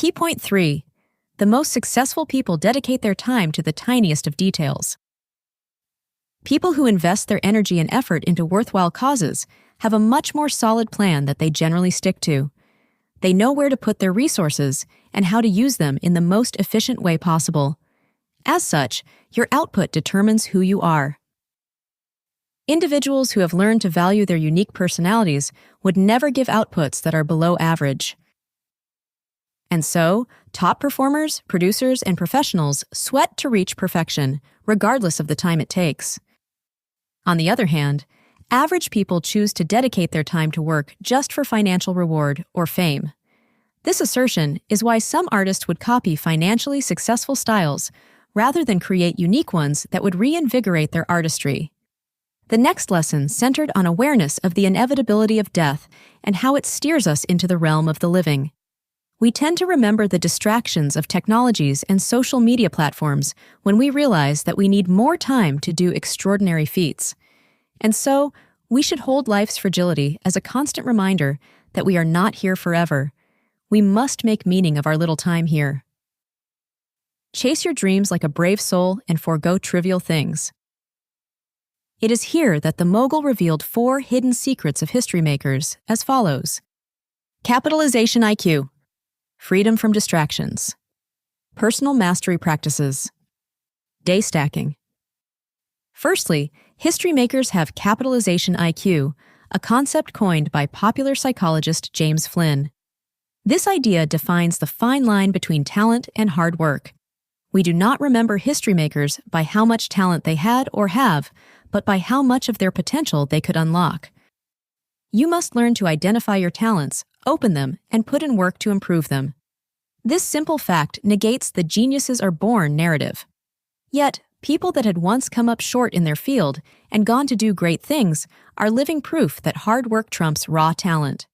Key point 3. The most successful people dedicate their time to the tiniest of details. People who invest their energy and effort into worthwhile causes have a much more solid plan that they generally stick to. They know where to put their resources and how to use them in the most efficient way possible. As such, your output determines who you are. Individuals who have learned to value their unique personalities would never give outputs that are below average. And so, top performers, producers, and professionals sweat to reach perfection, regardless of the time it takes. On the other hand, average people choose to dedicate their time to work just for financial reward or fame. This assertion is why some artists would copy financially successful styles rather than create unique ones that would reinvigorate their artistry. The next lesson centered on awareness of the inevitability of death and how it steers us into the realm of the living. We tend to remember the distractions of technologies and social media platforms when we realize that we need more time to do extraordinary feats. And so, we should hold life's fragility as a constant reminder that we are not here forever. We must make meaning of our little time here. Chase your dreams like a brave soul and forego trivial things. It is here that the mogul revealed 4 hidden secrets of history makers as follows. Capitalization IQ. Freedom from distractions. Personal mastery practices. Day stacking. Firstly, history makers have capitalization IQ, a concept coined by popular psychologist James Flynn. This idea defines the fine line between talent and hard work. We do not remember history makers by how much talent they had or have, but by how much of their potential they could unlock. You must learn to identify your talents, open them, and put in work to improve them. This simple fact negates the geniuses are born narrative. Yet, people that had once come up short in their field and gone to do great things are living proof that hard work trumps raw talent.